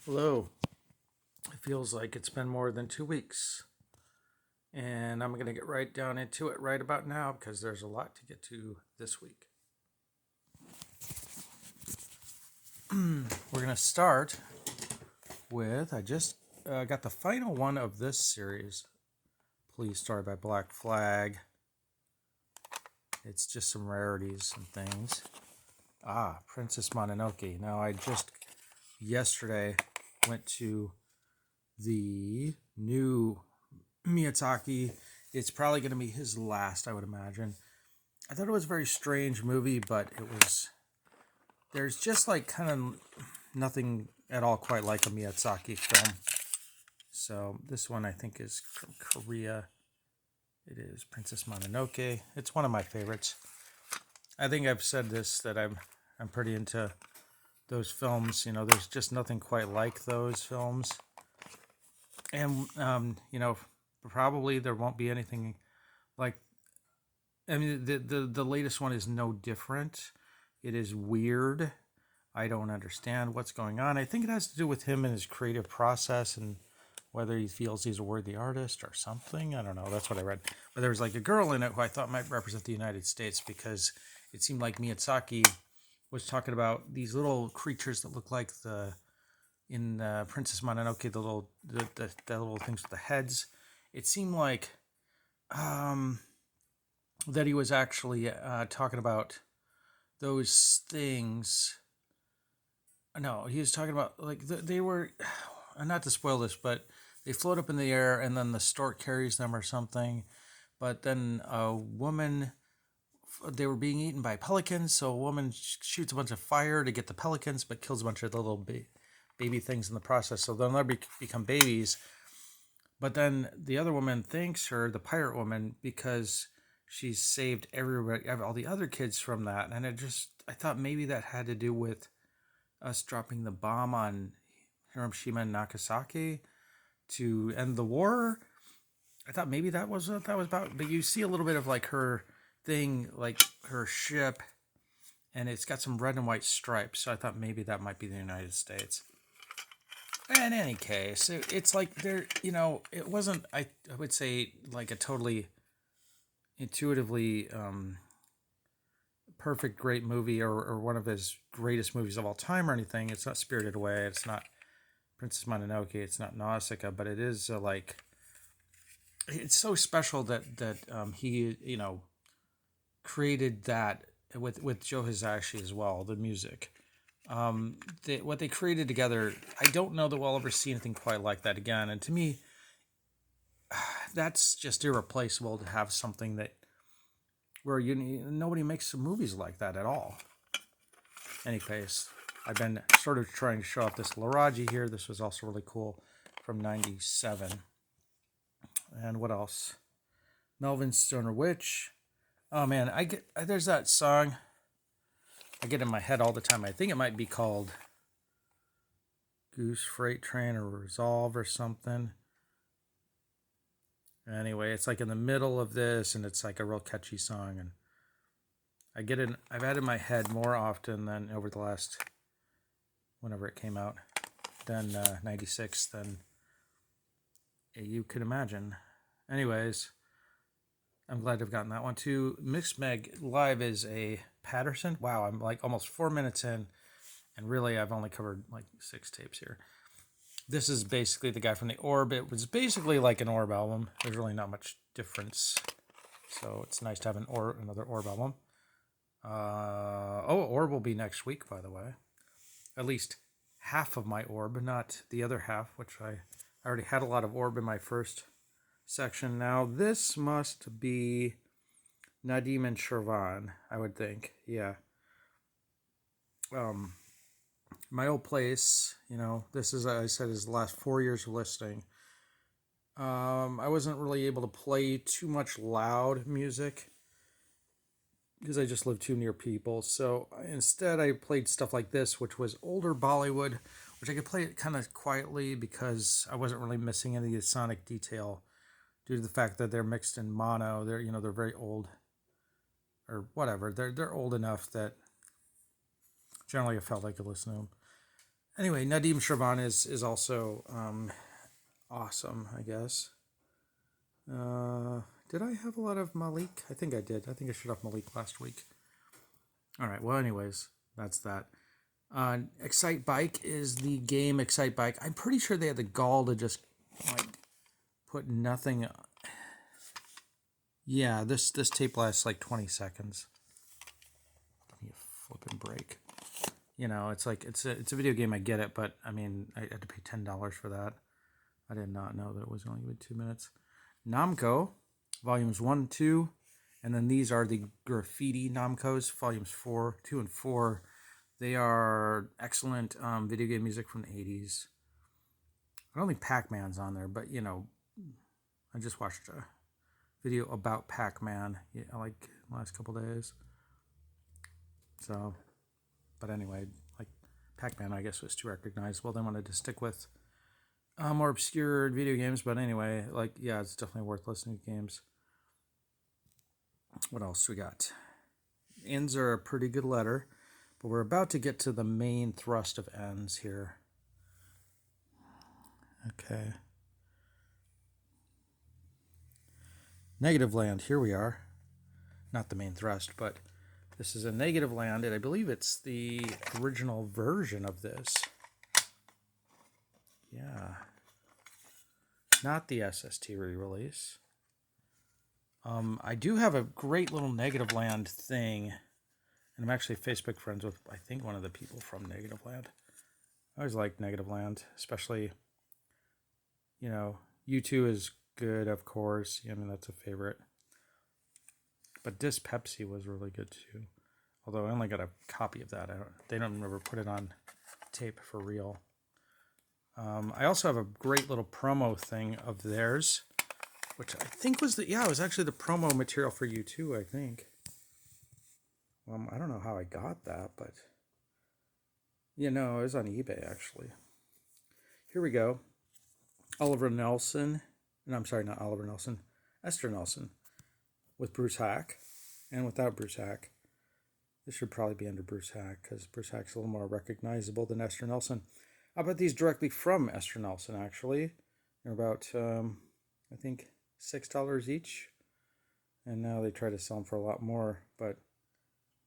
Hello. It feels like it's been more than 2 weeks, and I'm going to get right down into it right about now because there's a lot to get to this week. We're going to start with I just got the final one of this series, Please Story by Black Flag. It's just some rarities and things. Princess Mononoke. Now, I just yesterday went to the new Miyazaki. It's probably going to be his last, I would imagine. I thought it was a very strange movie, but there's just like kind of nothing at all quite like a Miyazaki film. So this one I think is from Korea. It is Princess Mononoke. It's one of my favorites. I think I've said this, that I'm pretty into those films. There's just nothing quite like those films. And, probably there won't be anything like, I mean, the latest one is no different. It is weird. I don't understand what's going on. I think it has to do with him and his creative process and whether he feels he's a worthy artist or something. I don't know. That's what I read. But there was like a girl in it who I thought might represent the United States because it seemed like Miyazaki was talking about these little creatures that look like in Princess Mononoke, the little things with the heads. It seemed like that he was actually talking about those things. No, he was talking about like they were, not to spoil this, but they float up in the air and then the stork carries them or something. But then they were being eaten by pelicans, so a woman shoots a bunch of fire to get the pelicans, but kills a bunch of the little baby things in the process, so they'll never become babies. But then the other woman thanks her, the pirate woman, because she's saved everybody, all the other kids from that. And I thought maybe that had to do with us dropping the bomb on Hiroshima and Nagasaki to end the war. I thought maybe that was what that was about. But you see a little bit of like her thing, like her ship, and it's got some red and white stripes. So I thought maybe that might be the United States. In any case, it's like it wasn't, I would say, like a totally intuitively perfect, great movie or one of his greatest movies of all time or anything. It's not Spirited Away. It's not Princess Mononoke. It's not Nausicaa, but it is it's so special that he created that with Joe Hisaishi as well, the music. What they created together, I don't know that we'll ever see anything quite like that again. And to me, that's just irreplaceable to have something where nobody makes movies like that at all. Anyways, I've been sort of trying to show off this Laraji here. This was also really cool from '97. And what else? Melvin Stoner Witch. Oh man, there's that song I get in my head all the time. I think it might be called Goose Freight Train or Resolve or something. Anyway, it's like in the middle of this, and it's like a real catchy song. And I've had it in my head more often than over the last, whenever it came out, than 96, than you could imagine. Anyways, I'm glad to have gotten that one too. Mixed Meg Live is a Patterson. Wow, I'm like almost 4 minutes in, and really I've only covered like 6 tapes here. This is basically the guy from the Orb. It was basically like an Orb album. There's really not much difference, so it's nice to have another Orb album. Orb will be next week, by the way. At least half of my Orb, not the other half, which I already had a lot of Orb in my first section. Now this must be Nadim and Shervan, I would think. Yeah. My old place, this is, I said, is the last 4 years of listening. I wasn't really able to play too much loud music because I just lived too near people. So instead I played stuff like this, which was older Bollywood, which I could play it kind of quietly because I wasn't really missing any of the sonic detail due to the fact that they're mixed in mono. They're very old, or whatever. They're old enough that generally I felt like I could listen to them. Anyway, Nadim Sherban is also awesome, I guess. Did I have a lot of Malik? I think I did. I think I showed off Malik last week. All right. Well, anyways, that's that. Excite Bike is the game Excite Bike. I'm pretty sure they had the gall to just like put nothing. Yeah, this tape lasts like 20 seconds. Give me a flipping break. You know, it's like it's a video game. I get it, but I mean, I had to pay $10 for that. I did not know that it was only going to be 2 minutes. Namco, volumes 1, 2, and then these are the graffiti Namcos, volumes 4, 2, and 4. They are excellent video game music from the 80s. I don't think Pac-Man's on there, but you know, I just watched a video about Pac-Man like last couple days. So, but anyway, like Pac-Man, I guess was too recognizable. They wanted to stick with more obscure video games, but anyway, like yeah, it's definitely worth listening to games. What else we got? Ends are a pretty good letter, but we're about to get to the main thrust of ends here. Okay. Negative Land, here we are. Not the main thrust, but this is a Negative Land, and I believe it's the original version of this. Yeah. Not the SST re-release. I do have a great little Negative Land thing, and I'm actually Facebook friends with, I think, one of the people from Negative Land. I always like Negative Land, especially, you know, U2 is good, of course. I mean, that's a favorite. But Dis Pepsi was really good, too. Although I only got a copy of that. They don't ever put it on tape for real. I also have a great little promo thing of theirs, which I think was it was actually the promo material for U2, I think. I don't know how I got that, but you know, it was on eBay actually. Here we go. Oliver Nelson, and I'm sorry, not Oliver Nelson, Esther Nelson, with Bruce Hack, and without Bruce Hack. This should probably be under Bruce Hack, because Bruce Hack's a little more recognizable than Esther Nelson. I bought these directly from Esther Nelson, actually. They're about, I think, $6 each. And now they try to sell them for a lot more. But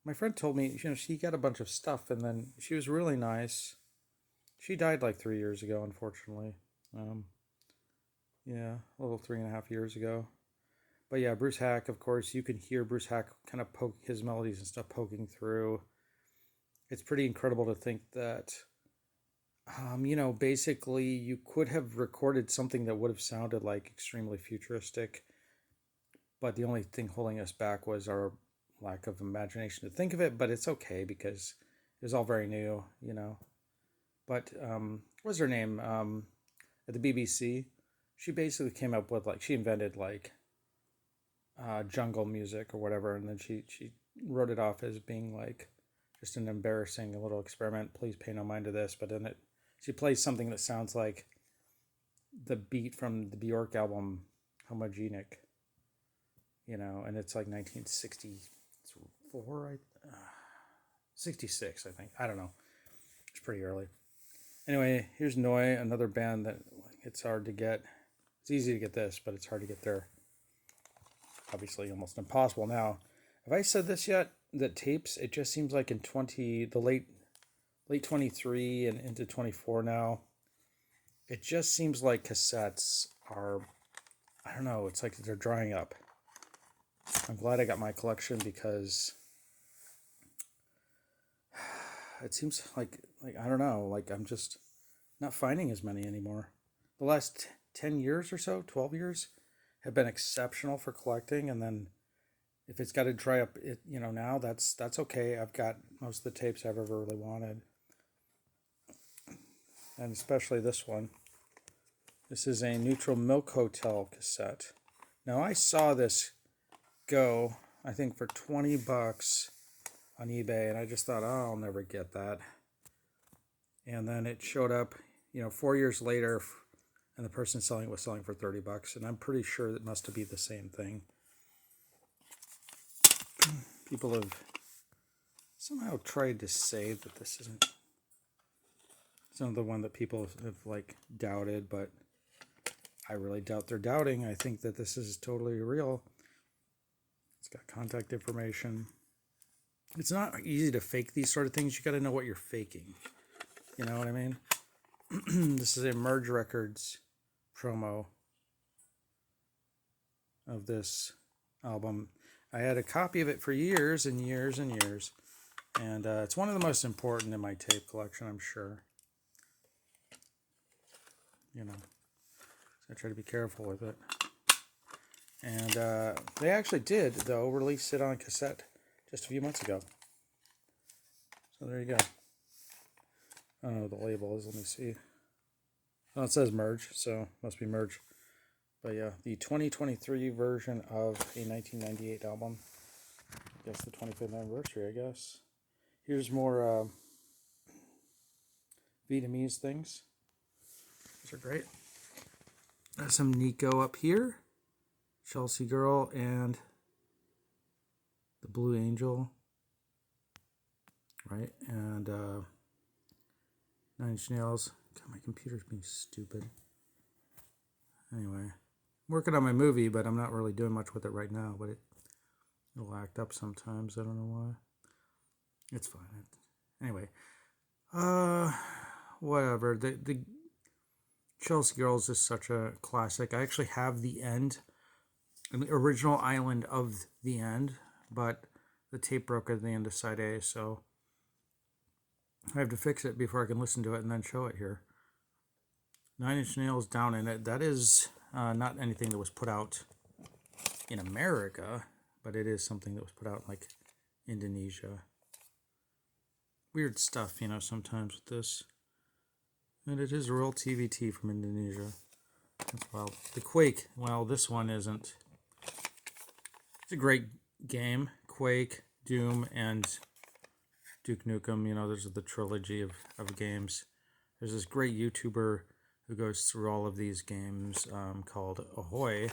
my friend told me, you know, she got a bunch of stuff, and then she was really nice. She died like 3 years ago, unfortunately. Yeah, a little 3.5 years ago. But yeah, Bruce Hack, of course, you can hear Bruce Hack kind of poke his melodies and stuff poking through. It's pretty incredible to think that, you know, basically you could have recorded something that would have sounded like extremely futuristic, but the only thing holding us back was our lack of imagination to think of it, but it's okay because it was all very new, you know. But what was her name? At the BBC, she basically came up with, like, she invented, like, jungle music or whatever, and then she wrote it off as being, like, just an embarrassing little experiment. Please pay no mind to this. But then she plays something that sounds like the beat from the Bjork album Homogenic, you know, and it's like 1964, 66, I think. I don't know. It's pretty early. Anyway, here's Noi, another band that it's hard to get. It's easy to get this, but it's hard to get there. Obviously, almost impossible now. Have I said this yet? That tapes, it just seems like in the late 23 and into 24 now, it just seems like cassettes are, I don't know, it's like they're drying up. I'm glad I got my collection because it seems like I don't know, like I'm just not finding as many anymore. The last 10 years or so, 12 years, have been exceptional for collecting, and then if it's got to dry up, it, you know, now that's okay. I've got most of the tapes I've ever really wanted, and especially this one. This is a Neutral Milk Hotel cassette. Now I saw this go, I think, for $20 on eBay, and I just thought, oh, I'll never get that. And then it showed up, you know, 4 years later, and the person selling it was selling for $30, and I'm pretty sure it must be the same thing. People have somehow tried to say that this isn't It's another one that people have like doubted, but I really doubt they're doubting. I think that this is totally real. It's got contact information. It's not easy to fake these sort of things. You got to know what you're faking. You know what I mean? This is a Merge Records promo of this album. I had a copy of it for years and years and years. And it's one of the most important in my tape collection, I'm sure. You know, so I try to be careful with it. And they actually did, though, release it on cassette just a few months ago. So there you go. I don't know what the label is. Let me see. Oh, it says Merge, so must be Merge. But yeah, the 2023 version of a 1998 album. I guess the 25th anniversary, I guess. Here's more Vietnamese things. These are great. Got some Nico up here. Chelsea Girl and the Blue Angel. Right? And 9 Inch Nails. God, my computer's being stupid. Anyway, I'm working on my movie, but I'm not really doing much with it right now. But it'll act up sometimes. I don't know why. It's fine. Anyway, whatever. The Chelsea Girl is just such a classic. I actually have the end, the original island of the end, but the tape broke at the end of side A, so I have to fix it before I can listen to it and then show it here. 9 Inch Nails Down in It. That is not anything that was put out in America, but it is something that was put out in, like, Indonesia. Weird stuff, you know, sometimes with this. And it is a real TVT from Indonesia. That's wild. The Quake, well, this one isn't. It's a great game. Quake, Doom, and Duke Nukem. You know, there's the trilogy of games. There's this great YouTuber who goes through all of these games called Ahoy.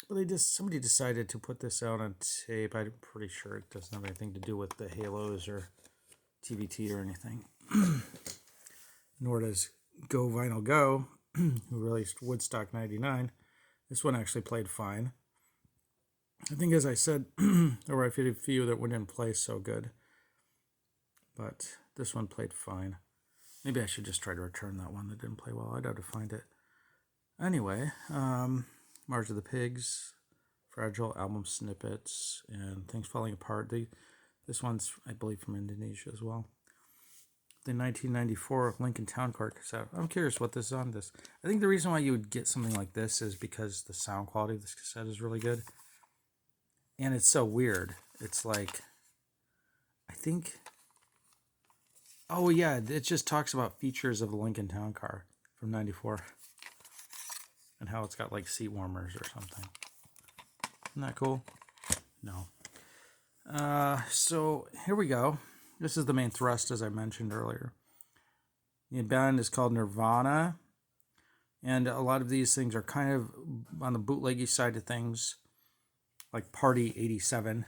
Well, somebody decided to put this out on tape. I'm pretty sure it doesn't have anything to do with the Halos or TVT or anything. Nor does Go Vinyl Go, who released Woodstock 99. This one actually played fine. I think, as I said, there were a few that wouldn't play so good. But this one played fine. Maybe I should just try to return that one that didn't play well. I'd have to find it. Anyway, March of the Pigs, Fragile album snippets, and Things Falling Apart. This one's, I believe, from Indonesia as well. The 1994 Lincoln Town Car cassette. I'm curious what this is on this. I think the reason why you would get something like this is because the sound quality of this cassette is really good. And it's so weird. It's like, I think, oh yeah, it just talks about features of the Lincoln Town Car from 94. And how it's got like seat warmers or something. Isn't that cool? No. So here we go. This is the main thrust, as I mentioned earlier. The band is called Nirvana. And a lot of these things are kind of on the bootleggy side of things. Like Party 87.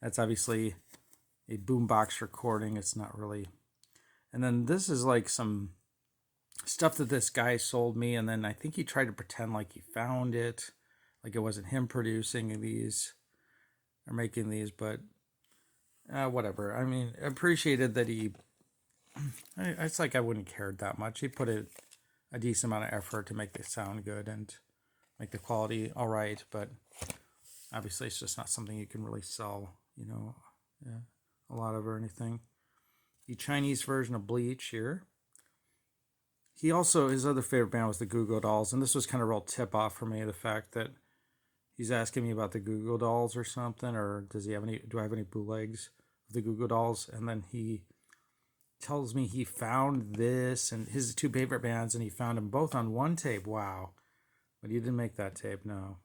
That's obviously a boombox recording. It's not really. And then this is like some stuff that this guy sold me, and then I think he tried to pretend like he found it, like it wasn't him producing these or making these, but whatever. I mean, I appreciated that he, it's like I wouldn't cared that much. He put a decent amount of effort to make it sound good and make the quality all right, but obviously it's just not something you can really sell, you know, a lot of or anything. The Chinese version of Bleach here. He also, his other favorite band was the Goo Goo Dolls, and this was kind of a real tip-off for me, the fact that he's asking me about the Goo Goo Dolls or something, or do I have any bootlegs of the Goo Goo Dolls? And then he tells me he found this and his two favorite bands, and he found them both on one tape. Wow. But he didn't make that tape, no.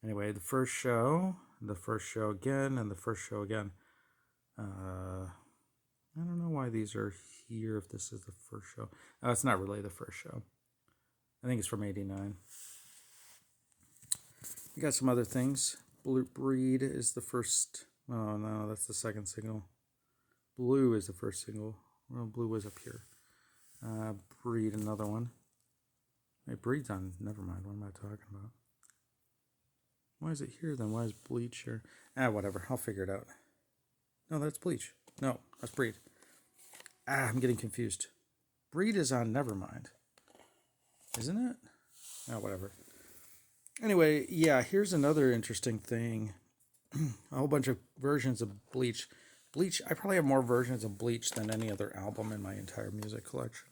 Anyway, the first show again, and the first show again. I don't know why these are here if this is the first show. Oh, it's not really the first show. I think it's from 89. We got some other things. Breed is the first. Oh, no, that's the second single. Blue is the first single. Well, blue was up here. Breed, another one. Hey, Breed's on Nevermind. What am I talking about? Why is it here then? Why is Bleach here? Whatever. I'll figure it out. No, that's Bleach. No, that's Breed. I'm getting confused. Breed is on Nevermind. Isn't it? Whatever. Anyway, yeah, here's another interesting thing. A whole bunch of versions of Bleach. Bleach, I probably have more versions of Bleach than any other album in my entire music collection.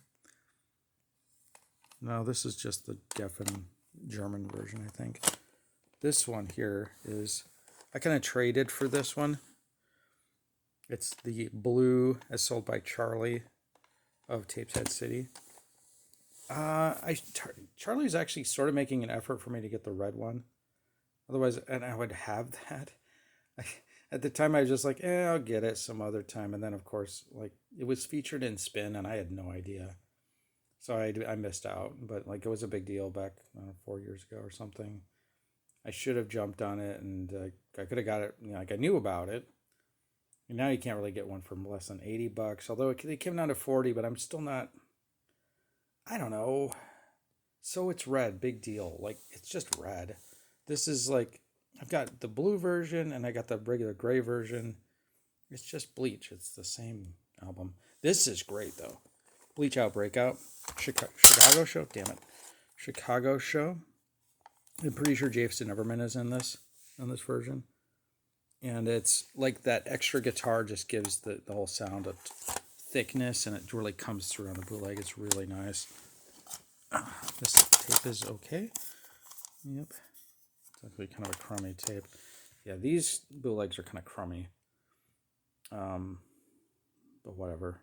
No, this is just the Geffen German version, I think. This one here is, I kind of traded for this one. It's the blue as sold by Charlie of Tapes Head City. Charlie's actually sort of making an effort for me to get the red one. Otherwise, and I would have that. At the time, I was just like, I'll get it some other time. And then, of course, like it was featured in Spin, and I had no idea. So I missed out. But like it was a big deal back 4 years ago or something. I should have jumped on it, and I could have got it. Like I knew about it. And now you can't really get one for less than $80. Although it came down to 40, but I'm still not. I don't know. So it's red, big deal. Like it's just red. This is like I've got the blue version and I got the regular gray version. It's just Bleach. It's the same album. This is great though. Bleach Out Breakout. Chicago Show. Damn it. Chicago Show. I'm pretty sure Jason Everman is in this version. And it's like that extra guitar just gives the whole sound of thickness, and it really comes through on the bootleg. It's really nice. This tape is okay. Yep. It's actually kind of a crummy tape. Yeah, these bootlegs are kind of crummy. But whatever.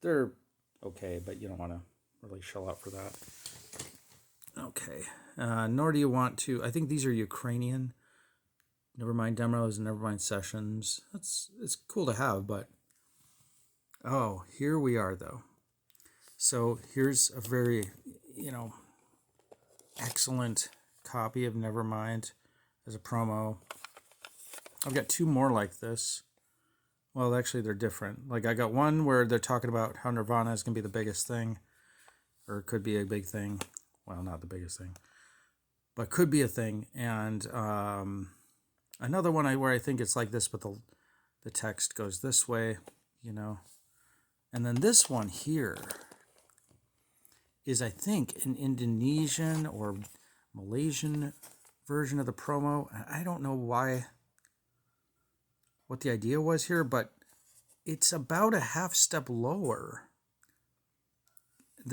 They're okay, but you don't want to really shell out for that. Okay. Nor do you want to... I think these are Ukrainian Nevermind demos and Nevermind sessions. It's cool to have, but... Oh, here we are, though. So here's a very, excellent copy of Nevermind as a promo. I've got two more like this. Well, actually, they're different. Like, I got one where they're talking about how Nirvana is going to be the biggest thing, or it could be a big thing. Well, not the biggest thing, but could be a thing. And another one where I think it's like this, but the text goes this way, And then this one here is, I think, an Indonesian or Malaysian version of the promo. I don't know what the idea was here, but it's about a half step lower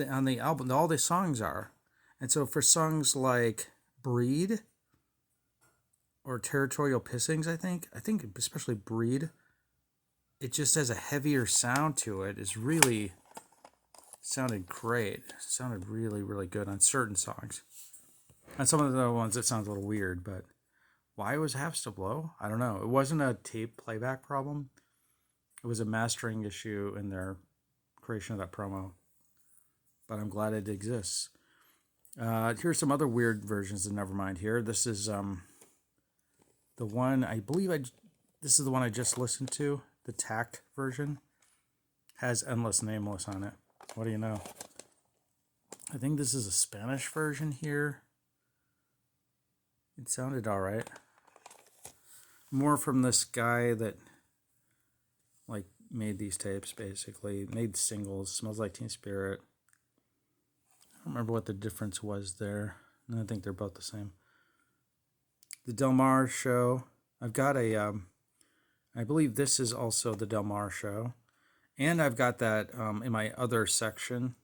on the album. All the songs are. And so for songs like Breed or Territorial Pissings, I think especially Breed, it just has a heavier sound to it. It's really sounded great. It sounded really, really good on certain songs. On some of the other ones, it sounds a little weird, but why it was half step low? I don't know. It wasn't a tape playback problem. It was a mastering issue in their creation of that promo. But I'm glad it exists. Here's some other weird versions of Nevermind here. This is the one, this is the one I just listened to. The Tact version has Endless Nameless on it. What do you know? I think this is a Spanish version here. It sounded all right. More from this guy that made these tapes, basically. Made singles. Smells Like Teen Spirit. I don't remember what the difference was there. I think they're both the same. The Del Mar Show. I've got I believe this is also the Del Mar Show. And I've got that in my other section.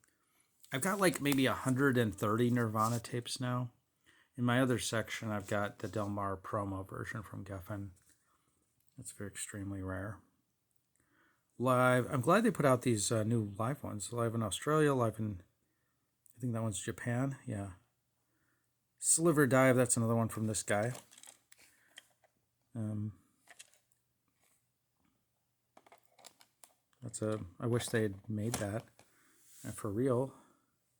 I've got maybe 130 Nirvana tapes now. In my other section, I've got the Del Mar promo version from Geffen. That's very extremely rare. Live. I'm glad they put out these new live ones. Live in Australia, live in, I think that one's Japan. Yeah. Sliver Dive, that's another one from this guy. I wish they had made that for real.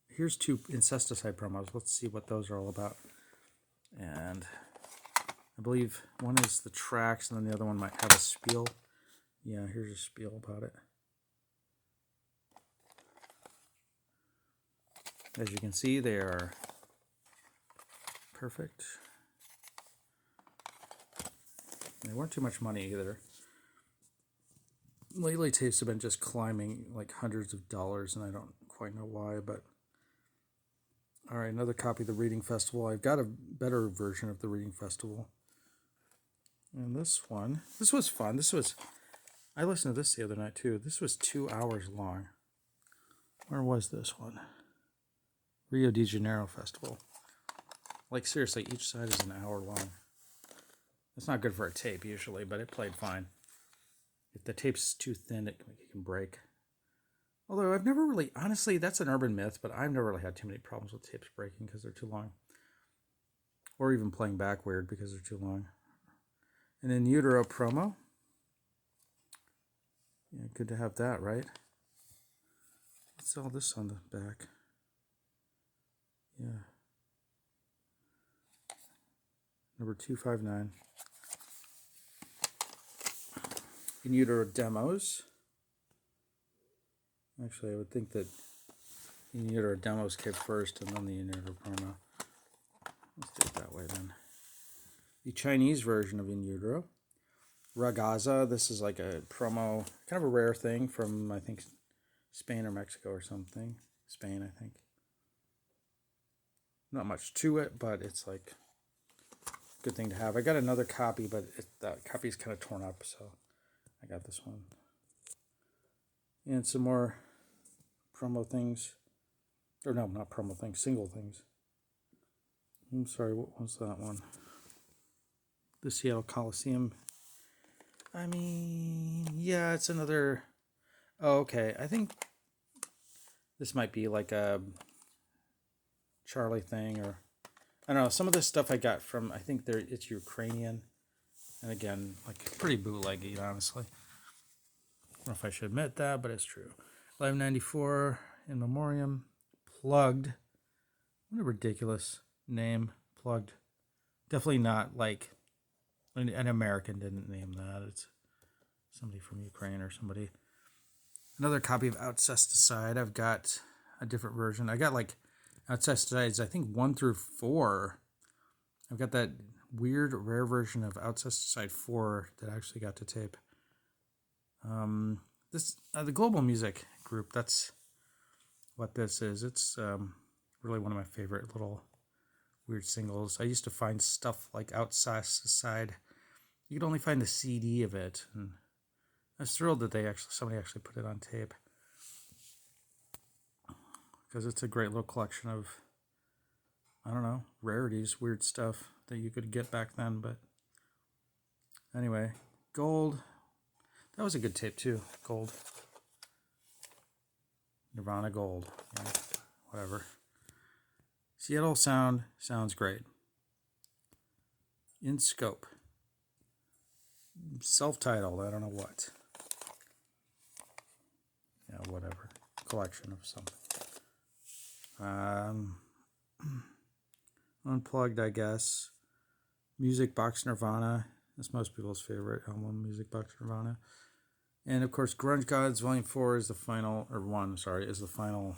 Here's two Incesticide promos. Let's see what those are all about. And I believe one is the tracks, and then the other one might have a spiel. Yeah, here's a spiel about it. As you can see, they are perfect. They weren't too much money either. Lately, tapes have been just climbing like hundreds of dollars, and I don't quite know why, but... All right, another copy of the Reading Festival. I've got a better version of the Reading Festival. And this one, this was fun. I listened to this the other night too. This was 2 hours long. Where was this one? Rio de Janeiro Festival. Like seriously, each side is an hour long. It's not good for a tape usually, but it played fine. If the tape's too thin, it can break. Although I've never really, honestly, that's an urban myth, but I've never really had too many problems with tapes breaking because they're too long. Or even playing back weird because they're too long. And then Utero promo. Yeah, good to have that, right? What's all this on the back? Yeah. Number 259. In Utero demos. Actually, I would think that In Utero demos came first and then the In Utero promo. Let's do it that way then. The Chinese version of In Utero. Ragaza, this is like a promo, kind of a rare thing from, I think, Spain or Mexico or something. Spain, I think. Not much to it, but it's like a good thing to have. I got another copy, but that copy is kind of torn up, so I got this one. And some more promo things. Or no, not promo things, single things. I'm sorry, what was that one? The Seattle Coliseum. I mean, yeah, it's another... Oh, okay. I think this might be like a Charlie thing, or... I don't know. Some of this stuff I got from, I think it's Ukrainian. And again, like pretty bootleggy, honestly. I don't know if I should admit that, but it's true. Live 94, In Memoriam, Plugged. What a ridiculous name, Plugged. Definitely not like... An American didn't name that. It's somebody from Ukraine or somebody. Another copy of Outcesticide. I've got a different version. I got like Outcesticides, I think 1 through 4. I've got that weird rare version of Outcesticide 4 that I actually got to tape. The Global Music Group, that's what this is. It's really one of my favorite little weird singles. I used to find stuff like Outcesticide. You could only find the CD of it, and I was thrilled that somebody actually put it on tape, because it's a great little collection of, I don't know, rarities, weird stuff that you could get back then. But anyway, Gold. That was a good tape too. Gold. Nirvana Gold. Yeah, whatever. Seattle Sound sounds great. In Scope. Self-titled, I don't know what. Yeah, whatever. Collection of something. Unplugged, I guess. Music Box Nirvana. That's most people's favorite album, Music Box Nirvana. And of course, Grunge Gods Volume 4 is the final, or 1, sorry, is the final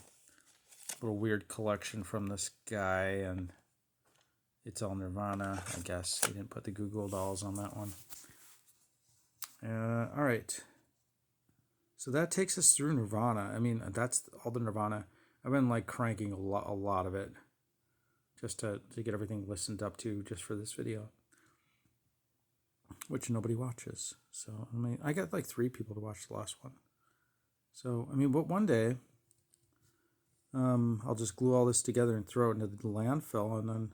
little weird collection from this guy, and it's all Nirvana, I guess. He didn't put the Goo Goo Dolls on that one. All right. So that takes us through Nirvana. I mean, that's all the Nirvana. I've been like cranking a lot of it just to get everything listened up to just for this video, which nobody watches. So, I mean, I got like 3 people to watch the last one. So, I mean, but one day, I'll just glue all this together and throw it into the landfill, and then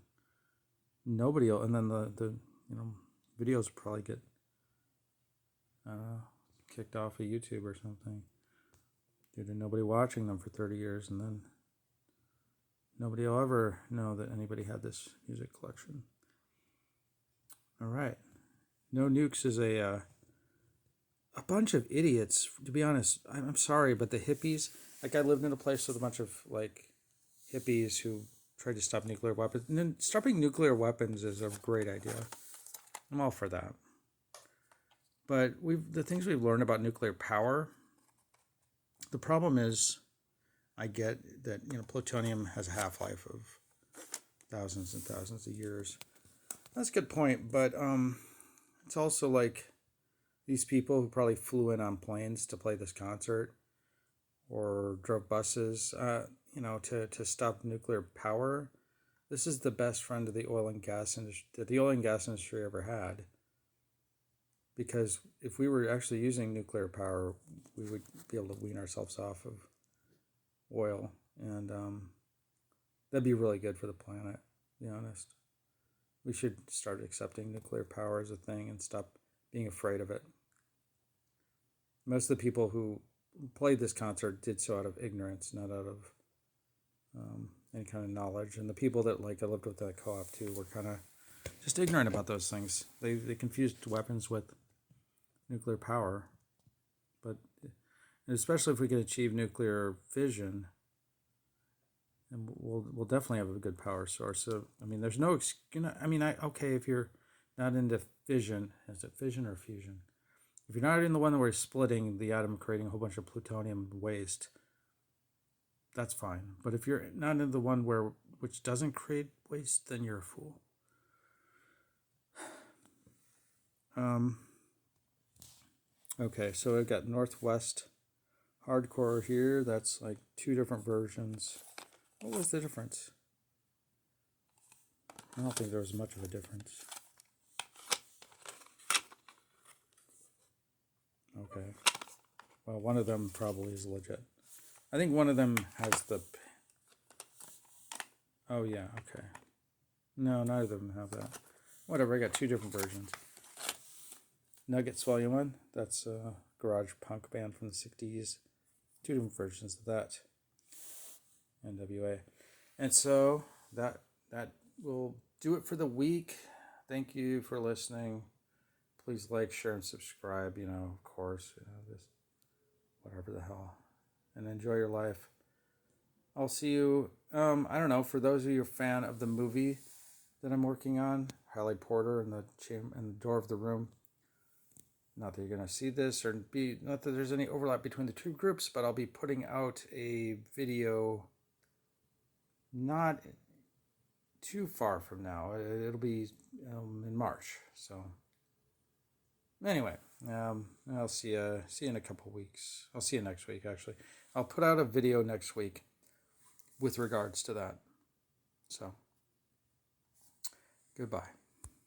nobody will, and then the videos will probably get kicked off of YouTube or something due to nobody watching them for 30 years, and then nobody will ever know that anybody had this music collection. All right. No Nukes is a bunch of idiots, to be honest. I'm sorry, but the hippies, like I lived in a place with a bunch of like hippies who tried to stop nuclear weapons. And then stopping nuclear weapons is a great idea. I'm all for that. But the things we've learned about nuclear power, the problem is I get that, you know, plutonium has a half-life of thousands and thousands of years. That's a good point, but it's also like these people who probably flew in on planes to play this concert or drove buses, you know, to stop nuclear power. This is the best friend of the oil and gas industry that the oil and gas industry ever had. Because if we were actually using nuclear power, we would be able to wean ourselves off of oil, and that'd be really good for the planet, to be honest. We should start accepting nuclear power as a thing and stop being afraid of it. Most of the people who played this concert did so out of ignorance, not out of any kind of knowledge. And the people that, like, I lived with at co-op too, were kind of just ignorant about those things. They confused weapons with nuclear power. But especially if we can achieve nuclear fission, and we'll definitely have a good power source. So I mean, there's no, you know, I mean, okay, if you're not into fission, is it fission or fusion? If you're not in the one where we're splitting the atom, creating a whole bunch of plutonium waste, that's fine. But if you're not in the one which doesn't create waste, then you're a fool. Okay, so I've got Northwest Hardcore here. That's like 2 different versions. What was the difference? I don't think there was much of a difference. Okay. Well, one of them probably is legit. I think one of them has the... Oh, yeah, okay. No, neither of them have that. Whatever, I got 2 different versions. Nuggets Volume 1, that's a garage punk band from the 60s. 2 different versions of that. NWA. And so that will do it for the week. Thank you for listening. Please like, share, and subscribe. You know, of course, you know, this, whatever the hell, and enjoy your life. I'll see you. I don't know. For those of you a fan of the movie that I'm working on, Hallie Porter and the door of the room. Not that you're gonna see this, or not that there's any overlap between the 2 groups, but I'll be putting out a video not too far from now. It'll be in March. So anyway, I'll see you in a couple weeks. I'll see you next week, actually. I'll put out a video next week with regards to that. So goodbye.